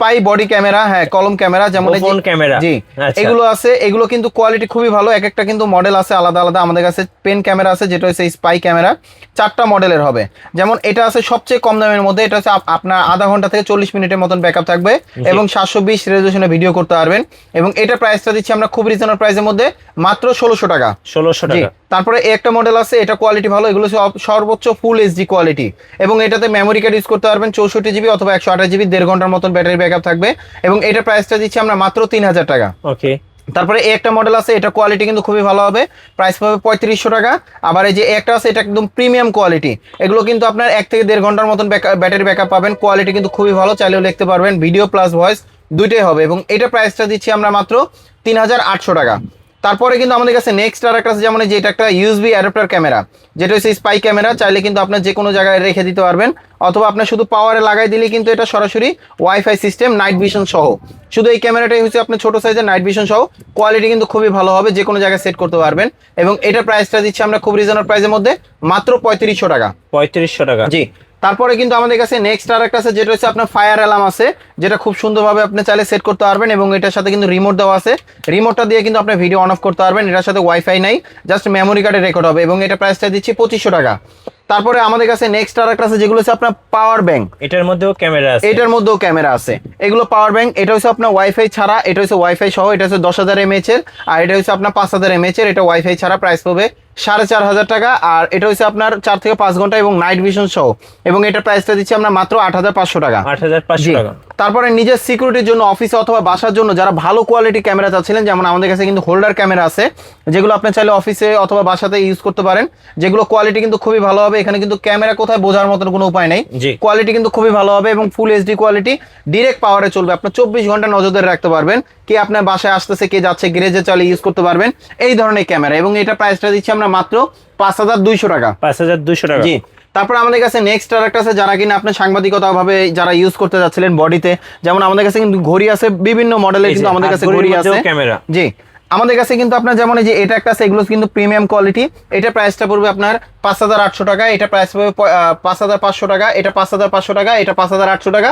পাই body camera, হ্যাঁ কলম camera, যেমন গোপন ক্যামেরা, জি এগুলো আছে। এগুলো কিন্তু কোয়ালিটি খুবই ভালো, এক একটা কিন্তু মডেল আছে আলাদা আলাদা। আমাদের কাছে পেন ক্যামেরা আছে যেটা হচ্ছে স্পাই ক্যামেরা, 4টা মডেলের হবে। যেমন এটা আছে সবচেয়ে কম দামের মধ্যে, এটা হচ্ছে আপনার আধা ঘন্টা থেকে 40 মিনিটের মতন ব্যাকআপ থাকবে এবং 720 রেজোলিউশনে ভিডিও করতে পারবেন। এবং এটা প্রাইসটা দিচ্ছি আমরা খুব রিজনেবল প্রাইসের মধ্যে, মাত্র 1600 টাকা। 1600 টাকা। তারপরে একটা মডেল আছে, এটা কোয়ালিটি ভালো, এগুলো সর্বোচ্চ ফুল এইচডি কোয়ালিটি এবং এটাতে মেমোরি কার্ড ইউজ করতে পারবেন 64 জিবি অথবা 128 জিবি, 1.5 ঘন্টার মতন ব্যাটারি ব্যাকআপ থাকবে এবং এটা প্রাইসটা দিচ্ছি আমরা মাত্র 3000 টাকা। ওকে। তারপরে একটা মডেল আছে, এটা কোয়ালিটি কিন্তু খুবই ভালো হবে, প্রাইস পাবে 3500 টাকা। আবার এই যে একটা আছে, এটা একদম প্রিমিয়াম কোয়ালিটি, এগুলো কিন্তু আপনার 1 থেকে 1.5 ঘন্টার মতন ব্যাটারি ব্যাকআপ পাবেন, কোয়ালিটি কিন্তু খুবই ভালো, চাইলেও লিখতে পারবেন, ভিডিও প্লাস ভয়েস দুইটাই হবে এবং এটা প্রাইসটা দিচ্ছি আমরা মাত্র 3800 টাকা। তারপরে কিন্তু আমাদের কাছে নেক্সট আর একটা আছে, যেমন এই যে এটা একটা ইউএসবি অ্যাডাপ্টার ক্যামেরা, যেটা হচ্ছে স্পাই ক্যামেরা, চাইলে কিন্তু আপনার যে কোনো জায়গায় রেখে দিতে পারবেন অথবা আপনার শুধু পাওয়ারে লাগাই দিলে কিন্তু এটা সরাসরি ওয়াইফাই সিস্টেম নাইট ভিশন সহ। শুধু এই ক্যামেরাটাই হচ্ছে আপনার ছোট সাইজের নাইট ভিশন সহ, কোয়ালিটি কিন্তু খুবই ভালো হবে, যে কোনো জায়গায় সেট করতে পারবেন এবং এটা প্রাইসটা দিচ্ছি আমরা খুব রিজনেবল প্রাইসের মধ্যে, মাত্র 3500 টাকা। 3500 টাকা, জি। তারপরে কিন্তু আমাদের কাছে নেক্সট আর একটা আছে, যেটা হচ্ছে আপনার ফায়ার অ্যালার্ম আছে, যেটা খুব সুন্দরভাবে আপনি চাইলে সেট করতে পারবেন এবং এটার সাথে কিন্তু রিমোট দেওয়া আছে, রিমোটটা দিয়ে কিন্তু আপনি ভিডিও অন অফ করতে পারবেন। এটার সাথে ওয়াইফাই নাই, জাস্ট মেমোরি কার্ডে রেকর্ড হবে এবং এটা প্রাইসটা দিচ্ছি 2500 টাকা। তারপরে আমাদের কাছে নেক্সট আর একটা আছে, যেগুলো হচ্ছে আপনার পাওয়ার ব্যাংক, এটার মধ্যেও ক্যামেরা আছে, এটার মধ্যেও ক্যামেরা আছে, এগুলো পাওয়ার ব্যাংক। এটা হচ্ছে আপনার ওয়াইফাই ছাড়া, এটা হচ্ছে ওয়াইফাই সহ, এটা হচ্ছে 10,000 mAh এর, আর এটা হচ্ছে আপনার 5000 mAh এর, এটা ওয়াইফাই ছাড়া, প্রাইস পাবে 4500 টাকা। আর এটা হচ্ছে আপনার 4 থেকে 5 ঘন্টা এবং নাইট ভিশন সহ এবং এটা প্রাইসটা দিচ্ছি আমরা মাত্র 8500 টাকা। 8500 টাকা। তারপরে নিজের সিকিউরিটির জন্য, অফিসে অথবা বাসার জন্য যারা ভালো কোয়ালিটি ক্যামেরা চাচ্ছিলেন, যেমন আমাদের কাছে কিন্তু হোল্ডার ক্যামেরা আছে, যেগুলো আপনি চাইলে অফিসে অথবা বাসাতে ইউজ করতে পারেন, যেগুলো কোয়ালিটি কিন্তু খুবই ভালো হবে। এখানে কিন্তু ক্যামেরা কোথায় বোঝার মতন কোনো উপায় নেই, কোয়ালিটি কিন্তু খুবই ভালো হবে এবং ফুল এইচডি কোয়ালিটি, ডিরেক্ট পাওয়ারে চলবে, আপনার 24 ঘন্টা নজরদারি রাখতে পারবেন, কে আপনার বাসায় আসতেছে, কে যাচ্ছে, গ্যারেজে চালিয়ে ইউজ করতে পারবেন, এই ধরনের ক্যামেরা এবং এটা প্রাইসটা দিচ্ছি আমরা মাত্র 5200 টাকা। 5200 টাকা। জি। তারপর আমাদের কাছে নেক্সট আর একটা আছে, যারা কিনা আপনার সাংবাদিকতা ভাবে যারা ইউজ করতে যাচ্ছিলেন বডিতে, যেমন আমাদের কাছে কিন্তু ঘড়ি আছে, বিভিন্ন মডেলের কিন্তু আমাদের কাছে ঘড়ি আছে, ক্যামেরা। জি। আমাদের কাছে কিন্তু আপনার যেমন এই যে এটা একটা আছে, এগুলো কিন্তু প্রিমিয়াম কোয়ালিটি, এটা প্রাইসটা পড়বে আপনার 5800 টাকা, এটা প্রাইস পড়বে 5500 টাকা, এটা 5500 টাকা, এটা 5800 টাকা।